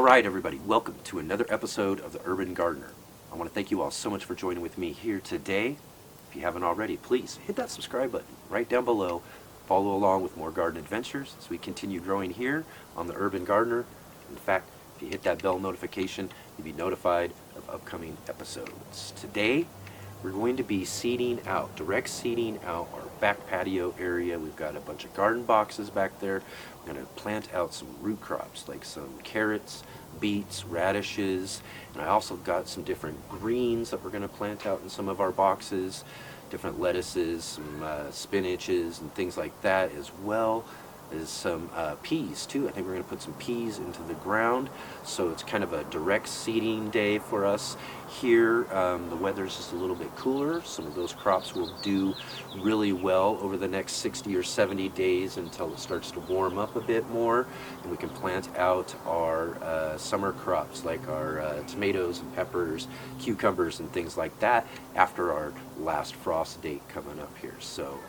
All right, everybody, welcome to another episode of The Urban Gardener. I want to thank you all so much for joining with me here today. If you haven't already, please hit that subscribe button right down below. Follow along with more garden adventures as we continue growing here on The Urban Gardener. In fact, if you hit that bell notification, you'll be notified of upcoming episodes. Today, we're going to be direct seeding out our back patio area. We've got a bunch of garden boxes back there. We're going to plant out some root crops like some carrots, beets, radishes, and I also got some different greens that we're going to plant out in some of our boxes, different lettuces, some spinaches and things like that, as well as some peas too. I think we're going to put some peas into the ground, so it's kind of a direct seeding day for us here. The weather's just a little bit cooler. Some of those crops will do really well over the next 60 or 70 days until it starts to warm up a bit more, and we can plant out our summer crops like our tomatoes and peppers, cucumbers and things like that after our last frost date coming up here. So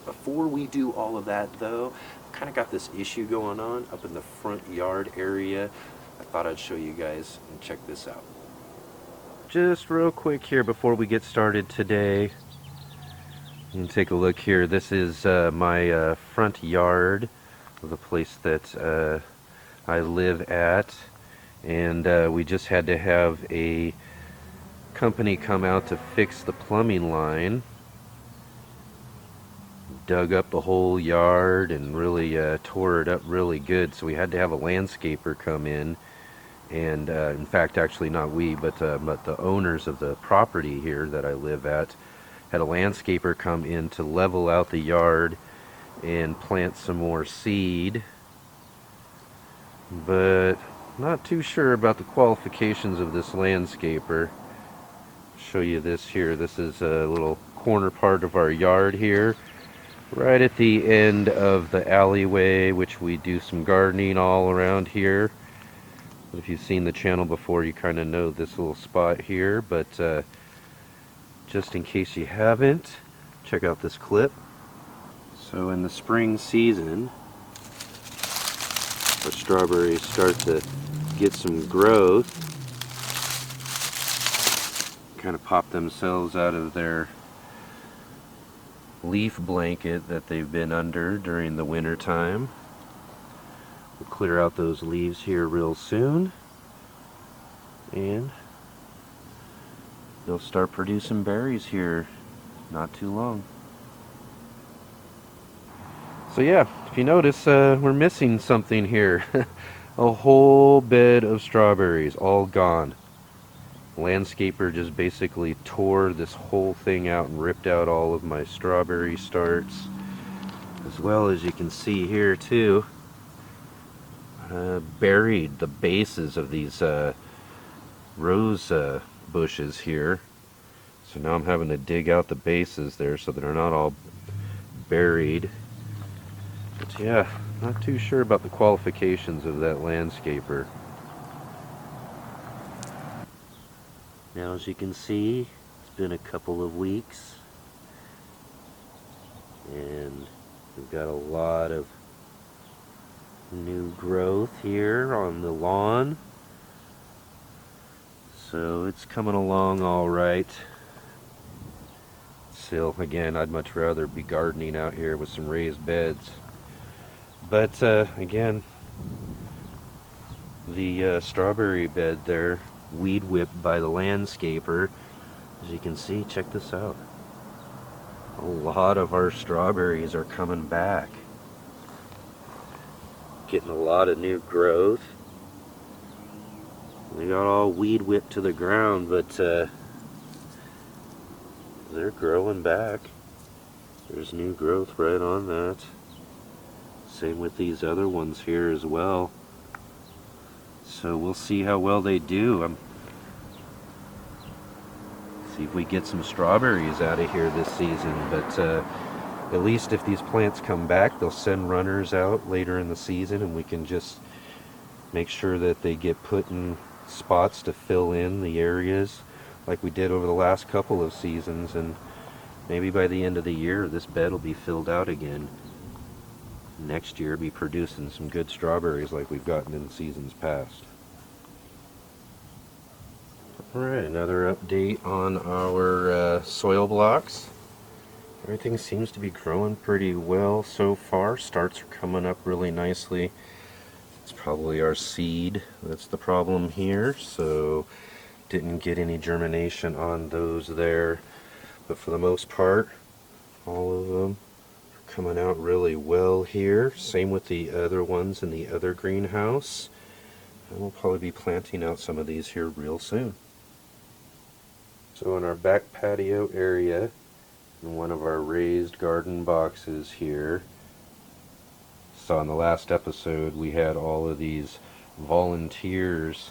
before we do all of that though, kind of got this issue going on up in the front yard area. I thought I'd show you guys and check this out. Just real quick here before we get started today, you can take a look here. This is my front yard of the place that I live at, and we just had to have a company come out to fix the plumbing line. Dug up the whole yard and really tore it up really good, so we had to have a landscaper come in, and in fact, actually not we, but the owners of the property here that I live at had a landscaper come in to level out the yard and plant some more seed, but not too sure about the qualifications of this landscaper. Show you this here. This is a little corner part of our yard here, right at the end of the alleyway, which we do some gardening all around here. If you've seen the channel before, you kind of know this little spot here, but just in case you haven't, check out this clip. So in the spring season, our strawberries start to get some growth, kind of pop themselves out of their leaf blanket that they've been under during the winter time. We'll clear out those leaves here real soon, and they'll start producing berries here not too long. So yeah, if you notice, we're missing something here. A whole bed of strawberries all gone. Landscaper just basically tore this whole thing out and ripped out all of my strawberry starts, as well as you can see here too, buried the bases of these rose bushes here. So now I'm having to dig out the bases there so they're not all buried. But yeah, not too sure about the qualifications of that landscaper. Now, as you can see, it's been a couple of weeks, and we've got a lot of new growth here on the lawn, so it's coming along all right. Still, again, I'd much rather be gardening out here with some raised beds, but again, the strawberry bed there, weed whipped by the landscaper. As you can see, check this out. A lot of our strawberries are coming back. Getting a lot of new growth. They got all weed whipped to the ground, but they're growing back. There's new growth right on that. Same with these other ones here as well. So we'll see how well they do. See if we get some strawberries out of here this season. But at least if these plants come back, they'll send runners out later in the season, and we can just make sure that they get put in spots to fill in the areas like we did over the last couple of seasons. And maybe by the end of the year, this bed will be filled out again. Next year, be producing some good strawberries like we've gotten in seasons past. Alright, another update on our soil blocks. Everything seems to be growing pretty well so far. Starts are coming up really nicely. It's probably our seed that's the problem here, so didn't get any germination on those there. But for the most part, all of them are coming out really well here. Same with the other ones in the other greenhouse. And we'll probably be planting out some of these here real soon. So in our back patio area, in one of our raised garden boxes here, saw in the last episode we had all of these volunteers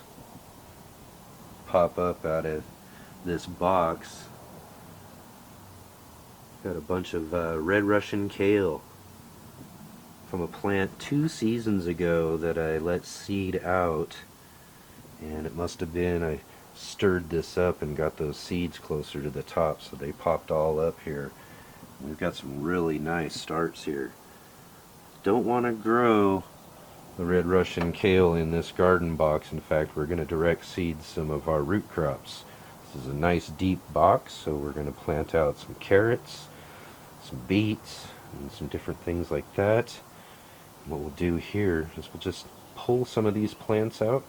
pop up out of this box. Got a bunch of red Russian kale from a plant 2 seasons ago that I let seed out, and it must have been I stirred this up and got those seeds closer to the top, so they popped all up here. We've got some really nice starts here. Don't want to grow the red Russian kale in this garden box. In fact, we're going to direct seed some of our root crops. This is a nice deep box, so we're going to plant out some carrots, some beets, and some different things like that. And what we'll do here is we'll just pull some of these plants out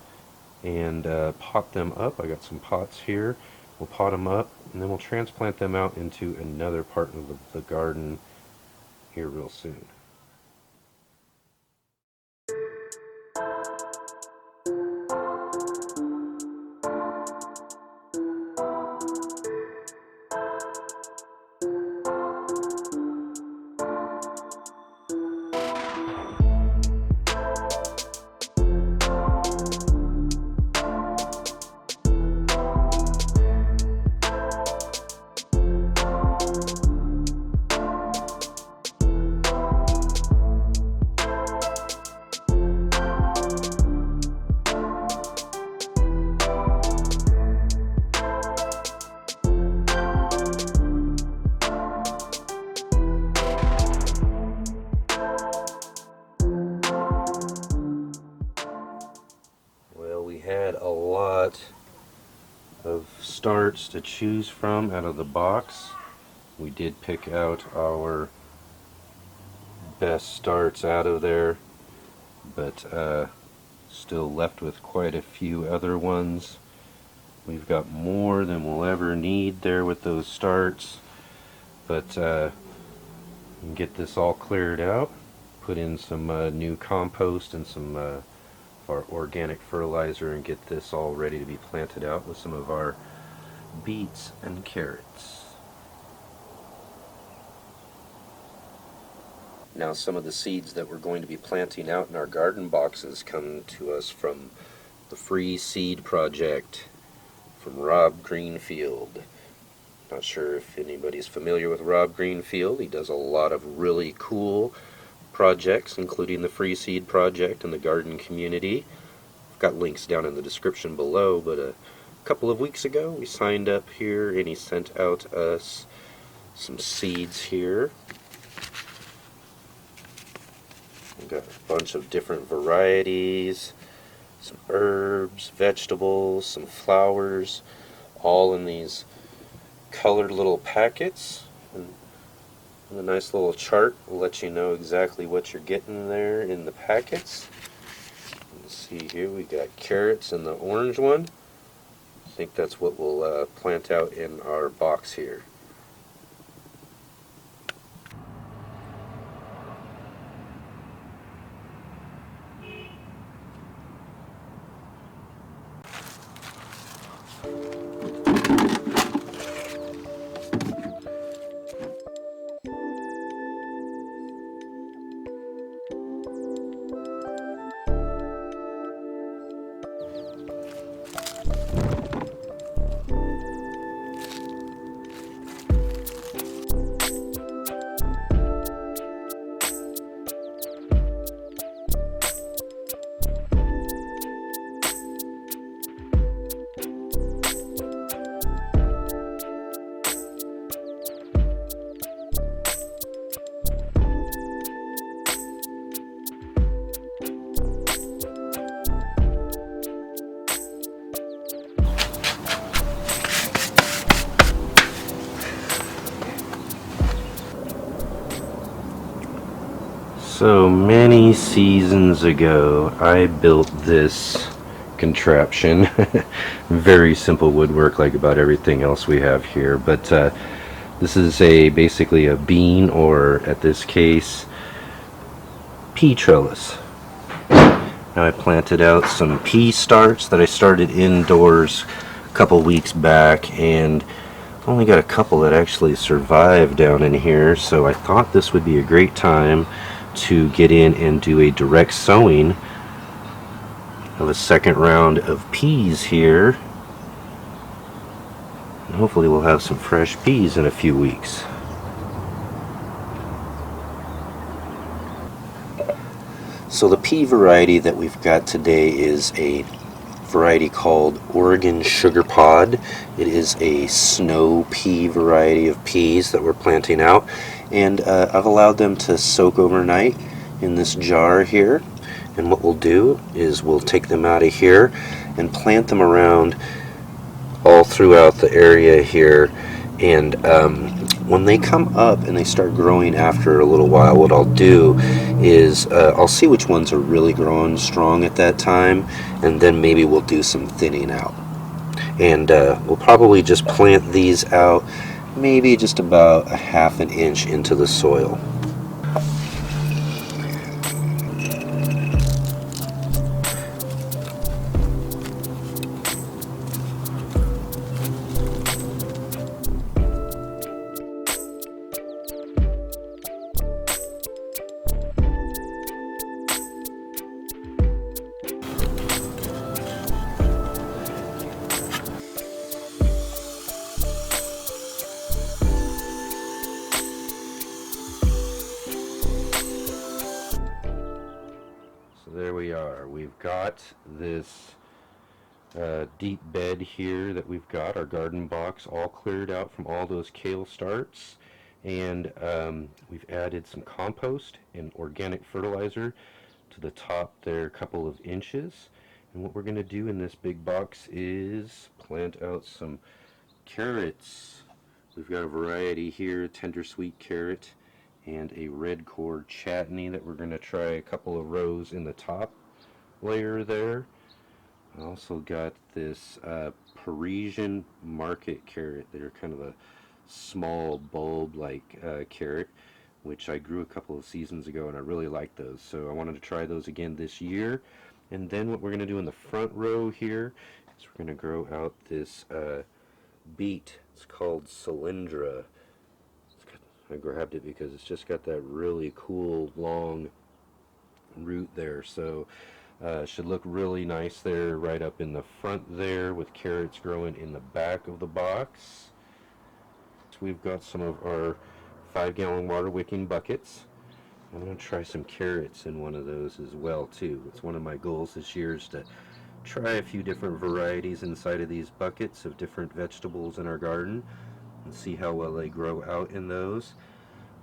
and pot them up. I got some pots here. We'll pot them up, and then we'll transplant them out into another part of the garden here real soon. Had a lot of starts to choose from out of the box. We did pick out our best starts out of there, but still left with quite a few other ones. We've got more than we'll ever need there with those starts, but get this all cleared out, put in some new compost and some our organic fertilizer, and get this all ready to be planted out with some of our beets and carrots. Now, some of the seeds that we're going to be planting out in our garden boxes come to us from the Free Seed Project from Rob Greenfield. Not sure if anybody's familiar with Rob Greenfield. He does a lot of really cool projects, including the Free Seed Project and the garden community. I've got links down in the description below, but a couple of weeks ago we signed up here and he sent out us some seeds here. We've got a bunch of different varieties, some herbs, vegetables, some flowers, all in these colored little packets. And a nice little chart will let you know exactly what you're getting there in the packets. Let's see here, we got carrots in the orange one. I think that's what we'll plant out in our box here. So many seasons ago, I built this contraption. Very simple woodwork, like about everything else we have here. But this is basically a bean, or at this case, pea trellis. Now I planted out some pea starts that I started indoors a couple weeks back, and only got a couple that actually survived down in here, so I thought this would be a great time to get in and do a direct sowing of a second round of peas here. And hopefully we'll have some fresh peas in a few weeks. So the pea variety that we've got today is a variety called Oregon Sugar Pod. It is a snow pea variety of peas that we're planting out, and I've allowed them to soak overnight in this jar here. And what we'll do is we'll take them out of here and plant them around all throughout the area here. And when they come up and they start growing after a little while, what I'll do is I'll see which ones are really growing strong at that time, and then maybe we'll do some thinning out. And we'll probably just plant these out maybe just about a half an inch into the soil. So there we are. We've got this deep bed here that we've got, our garden box all cleared out from all those kale starts, and we've added some compost and organic fertilizer to the top there, a couple of inches. And what we're going to do in this big box is plant out some carrots. We've got a variety here, tender sweet carrot and a red cord chutney that we're going to try a couple of rows in the top layer there. I also got this Parisian market carrot. They're kind of a small bulb-like carrot, which I grew a couple of seasons ago, and I really like those. So I wanted to try those again this year. And then what we're going to do in the front row here is we're going to grow out this beet. It's called Cylindra. I grabbed it because it's just got that really cool long root there. So should look really nice there right up in the front there, with carrots growing in the back of the box. So we've got some of our 5-gallon water wicking buckets. I'm going to try some carrots in one of those as well too. It's one of my goals this year is to try a few different varieties inside of these buckets of different vegetables in our garden and see how well they grow out in those.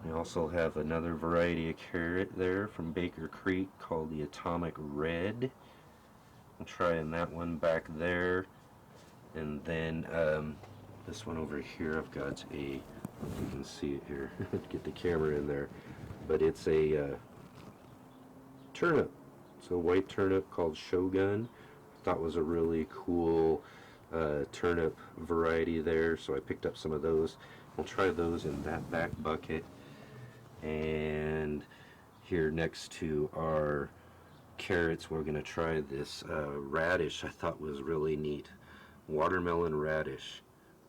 We also have another variety of carrot there from Baker Creek called the Atomic Red. I'm trying that one back there. And then this one over here, I've got a, you can see it here, get the camera in there, but it's a turnip. It's a white turnip called Shogun. I thought was a really cool turnip variety there, so I picked up some of those. We'll try those in that back bucket. And here next to our carrots, we're going to try this radish I thought was really neat. Watermelon radish.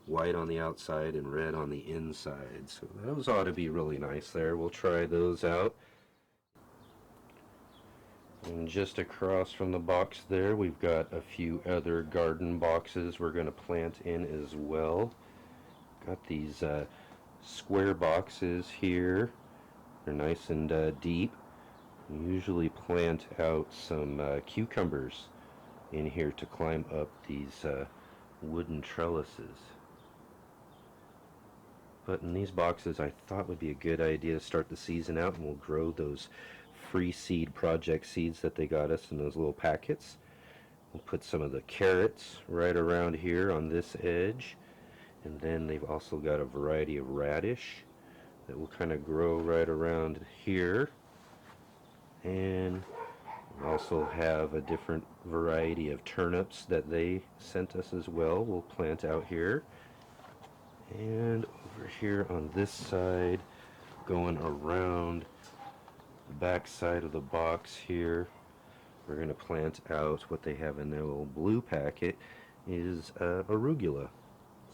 White on the outside and red on the inside. So those ought to be really nice there. We'll try those out. And just across from the box there, we've got a few other garden boxes we're going to plant in as well. Got these square boxes here. They're nice and deep. We usually plant out some cucumbers in here to climb up these wooden trellises. But in these boxes, I thought would be a good idea to start the season out, and we'll grow those free seed project seeds that they got us in those little packets. We'll put some of the carrots right around here on this edge, and then they've also got a variety of radish that will kind of grow right around here. And we also have a different variety of turnips that they sent us as well. We'll plant out here. And over here on this side, going around the back side of the box here, we're going to plant out what they have in their little blue packet is arugula.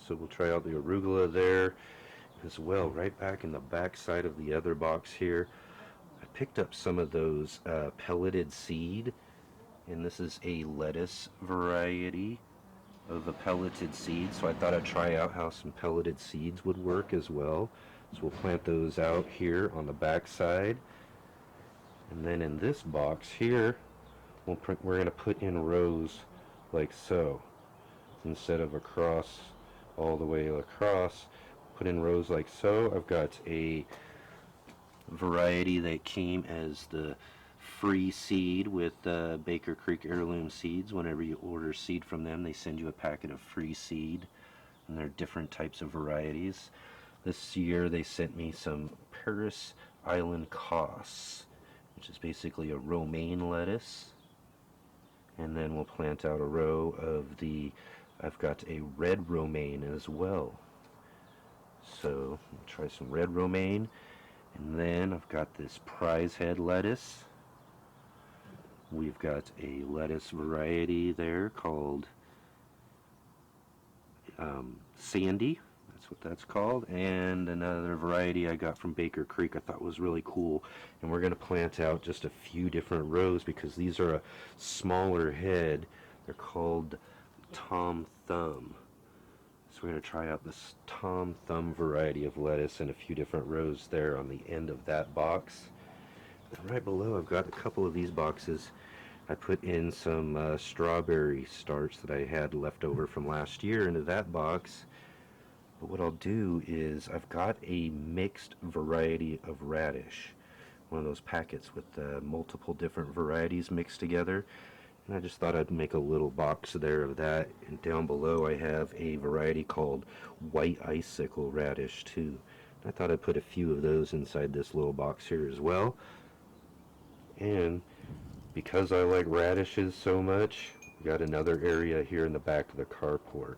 So we'll try out the arugula there as well. Right back in the back side of the other box here, I picked up some of those pelleted seed, and this is a lettuce variety of a pelleted seed, so I thought I'd try out how some pelleted seeds would work as well. So we'll plant those out here on the back side, and then in this box here we're going to put in rows like so. Instead of across, all the way across, put in rows like so. I've got a variety that came as the free seed with Baker Creek Heirloom Seeds. Whenever you order seed from them, they send you a packet of free seed, and there are different types of varieties. This year they sent me some Paris Island Cos, which is basically a romaine lettuce. And then we'll plant out a row of the, I've got a red romaine as well. So we'll try some red romaine. And then I've got this prize head lettuce. We've got a lettuce variety there called Sandy. That's what that's called. And another variety I got from Baker Creek I thought was really cool. And we're going to plant out just a few different rows because these are a smaller head. They're called Tom Thumb. So we're going to try out this Tom Thumb variety of lettuce in a few different rows there on the end of that box. And right below I've got a couple of these boxes. I put in some strawberry starch that I had left over from last year into that box. But what I'll do is I've got a mixed variety of radish. One of those packets with multiple different varieties mixed together. And I just thought I'd make a little box there of that. And down below I have a variety called white icicle radish too. And I thought I'd put a few of those inside this little box here as well. And because I like radishes so much, we got another area here in the back of the carport.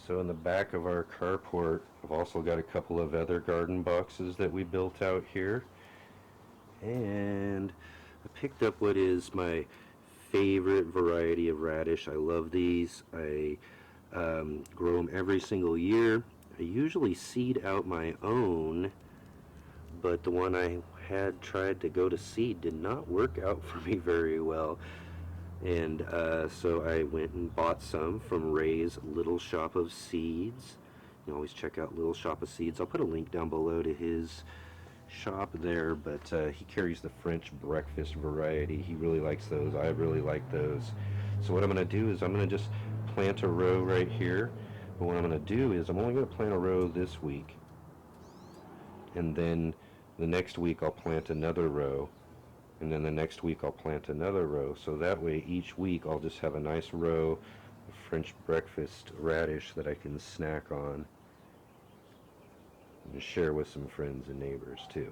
So in the back of our carport, I've also got a couple of other garden boxes that we built out here. And I picked up what is my favorite variety of radish. I love these. I grow them every single year. I usually seed out my own, but the one I had tried to go to seed did not work out for me very well. And so I went and bought some from Ray's Little Shop of Seeds. You always check out Little Shop of Seeds. I'll put a link down below to his shop there, but he carries the French breakfast variety. He really likes those. I really like those. So what I'm going to do is I'm going to just plant a row right here. But what I'm going to do is I'm only going to plant a row this week. And then the next week I'll plant another row. And then the next week I'll plant another row. So that way each week I'll just have a nice row of French breakfast radish that I can snack on and share with some friends and neighbors too.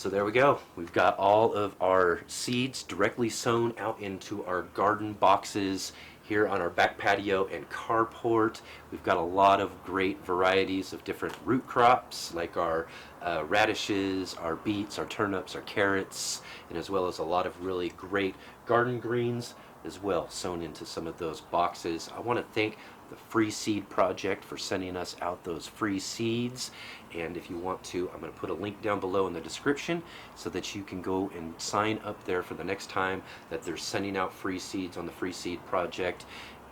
So there we go. We've got all of our seeds directly sown out into our garden boxes here on our back patio and carport. We've got a lot of great varieties of different root crops, like our radishes, our beets, our turnips, our carrots, and as well as a lot of really great garden greens as well sown into some of those boxes. I want to thank the Free Seed Project for sending us out those free seeds. And if you want to, I'm going to put a link down below in the description so that you can go and sign up there for the next time that they're sending out free seeds on the Free Seed Project.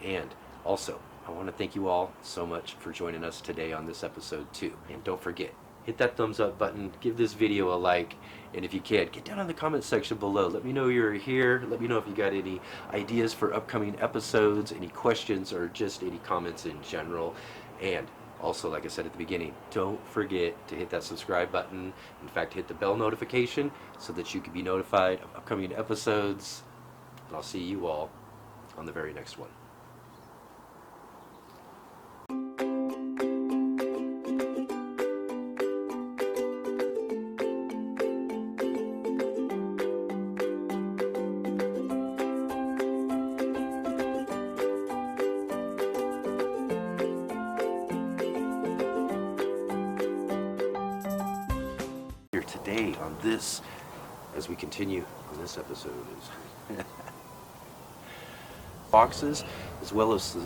And also, I want to thank you all so much for joining us today on this episode too. And don't forget, hit that thumbs up button, give this video a like, and if you can, get down in the comment section below. Let me know you're here. Let me know if you got any ideas for upcoming episodes, any questions, or just any comments in general. And also, like I said at the beginning, don't forget to hit that subscribe button. In fact, hit the bell notification so that you can be notified of upcoming episodes. And I'll see you all on the very next one. Here today on this, as we continue on this episode, is boxes as well as the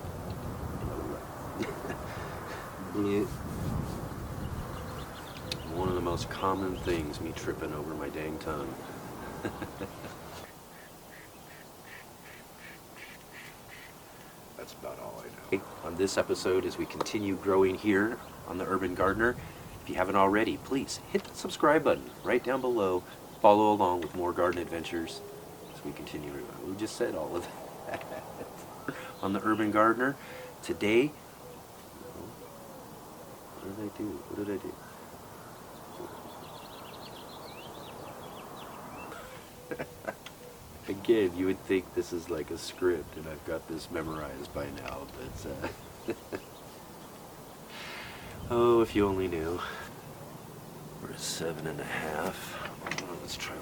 one of the most common things, me tripping over my dang tongue. That's about all I know. On this episode, as we continue growing here on the Urban Gardener, if you haven't already, please hit that subscribe button right down below. Follow along with more garden adventures as we continue. We just said all of that on the Urban Gardener. Today, what did I do? What did I do? Again, you would think this is like a script and I've got this memorized by now, but oh, if you only knew. We're at 7.5. Let's try